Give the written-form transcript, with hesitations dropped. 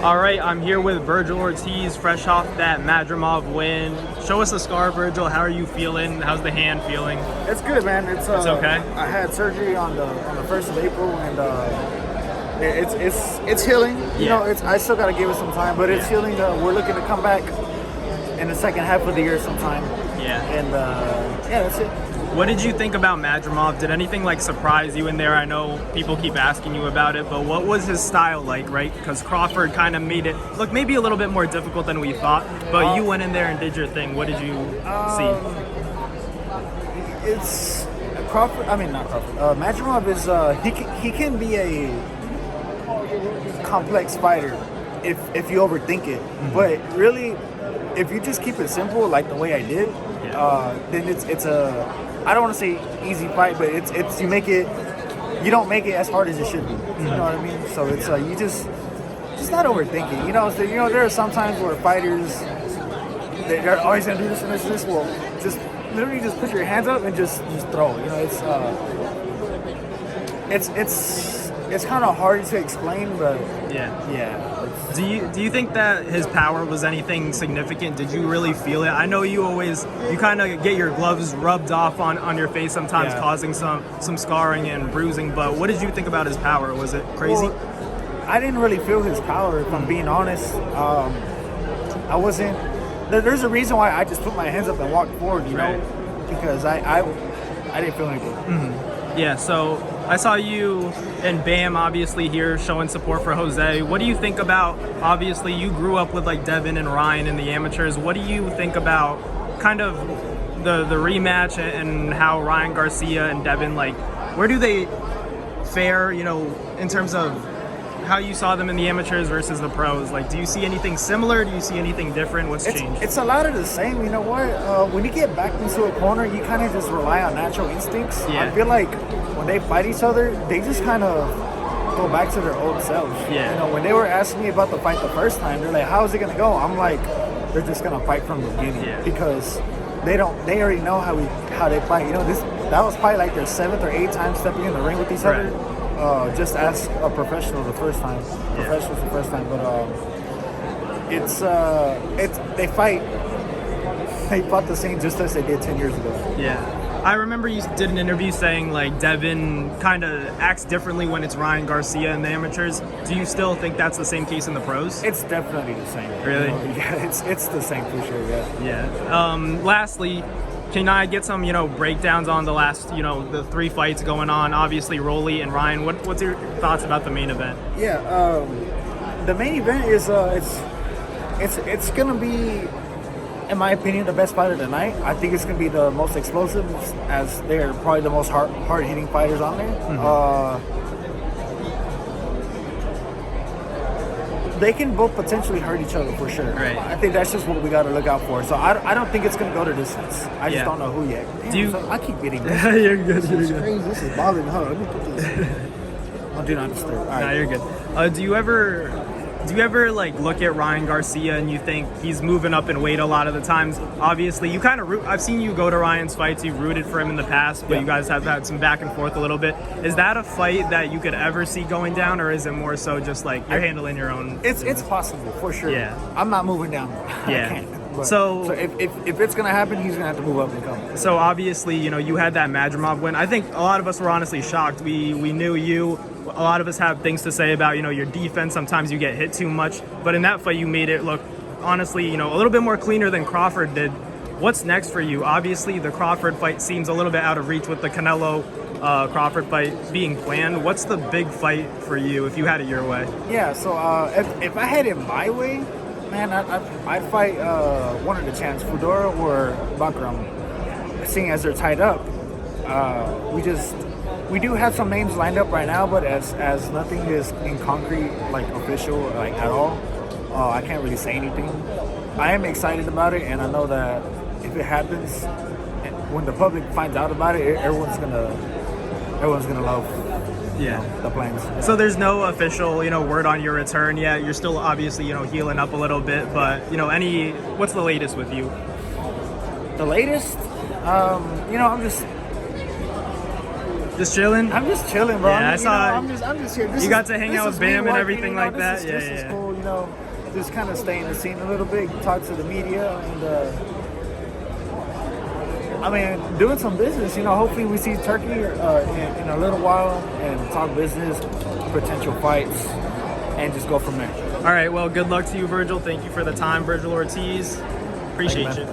All right, I'm here with Vergil Ortiz, fresh off that Madrimov win. Show us the scar, Vergil. How are you feeling? How's the hand feeling? It's good, man. It's okay. I had surgery on the 1st of April, and it's healing. You know, I still got to give it some time, but it's healing. We're looking to come back in the second half of the year sometime. Yeah. And that's it. What did you think about Madrimov? Did anything like surprise you in there? I know people keep asking you about it, but what was his style like, right? Because Crawford kind of made it look maybe a little bit more difficult than we thought, but you went in there and did your thing. What did you see? It's Crawford. I mean, not Crawford. Madrimov is he can be a complex fighter if you overthink it, but really, if you just keep it simple, like the way I did, then it's a. I don't want to say easy fight, but it's you don't make it as hard as it should be. You know what I mean? So it's you just not overthinking. You know, there are some times where fighters they're always gonna do this and this and this. Well, just literally just put your hands up and just throw. You know, it's kind of hard to explain, but yeah. Do you think that his power was anything significant? Did you really feel it? I know you kind of get your gloves rubbed off on your face sometimes, causing some scarring and bruising, but what did you think about his power? Was it crazy? Well, I didn't really feel his power, if I'm being honest. I wasn't. There's a reason why I just put my hands up and walked forward, you know, because I didn't feel anything. Mm-hmm. Yeah, so I saw you and Bam obviously here showing support for Jose. What do you think about, obviously you grew up with like Devin and Ryan in the amateurs. What do you think about kind of the rematch and how Ryan Garcia and Devin, like, where do they fare, you know, in terms of how you saw them in the amateurs versus the pros? Like, do you see anything similar? Do you see anything different? What's changed? It's a lot of the same. You know what? When you get back into a corner, you kind of just rely on natural instincts. Yeah. I feel like when they fight each other, they just kind of go back to their old selves. Yeah. You know, when they were asking me about the fight the first time, they're like, "How is it gonna go?" I'm like, "They're just gonna fight from the beginning because they already know how they fight." You know, that was probably like their 7th or 8th time stepping in the ring with each other. Just as a professional the first time. Professionals the first time, but they fought the same just as they did 10 years ago. Yeah. I remember you did an interview saying like Devin kind of acts differently when it's Ryan Garcia in the amateurs. Do you still think that's the same case in the pros? It's definitely the same. Really? You know, yeah, it's the same for sure, Yeah. Lastly, can I get some, breakdowns on the last, the 3 fights going on? Obviously, Rolly and Ryan. What's your thoughts about the main event? Yeah, the main event is it's gonna be, in my opinion, the best fight of the night. I think it's gonna be the most explosive, as they're probably the most hard-hitting fighters on there. Mm-hmm. They can both potentially hurt each other for sure. Right. I think that's just what we got to look out for. So I don't think it's going to go to distance. I just don't know who yet. Damn, I keep getting this. You're good. This is crazy. This is bothering me. Hold on, let me put this. Oh, do not disturb. All right. No, you're good. Do you ever like look at Ryan Garcia and you think he's moving up in weight a lot of the times? Obviously, you kind of I've seen you go to Ryan's fights. You've rooted for him in the past, but you guys have had some back and forth a little bit. Is that a fight that you could ever see going down, or is it more so just like you're handling your own? It's possible for sure. Yeah. I'm not moving down. Yeah. I can't. But, so if it's gonna happen, he's gonna have to move up and come. So obviously, you had that Madrimov win. I think a lot of us were honestly shocked. We knew you. A lot of us have things to say about your defense. Sometimes you get hit too much, but in that fight you made it look honestly a little bit more cleaner than Crawford did. What's next for you? Obviously, the Crawford fight seems a little bit out of reach with the Canelo Crawford fight being planned. What's the big fight for you if you had it your way? Yeah. So if I had it my way, man, I'd fight one of the champs, Fedor or Bakram. Seeing as they're tied up, we do have some names lined up right now, but as nothing is in concrete, like official, like at all, I can't really say anything. I am excited about it, and I know that if it happens, when the public finds out about it, everyone's gonna love the plans. So there's no official word on your return yet. You're still obviously healing up a little bit, but what's the latest with you? The latest, I'm just chilling. I'm just chilling, bro. Yeah, I saw. I'm just here. You got to hang out with Bam and everything like that. This is cool. just kind of stay in the scene a little bit, talk to the media, and doing some business. Hopefully we see Turkey in a little while and talk business, potential fights, and just go from there. All right, well, good luck to you, Vergil. Thank you for the time, Vergil Ortiz. Appreciate you.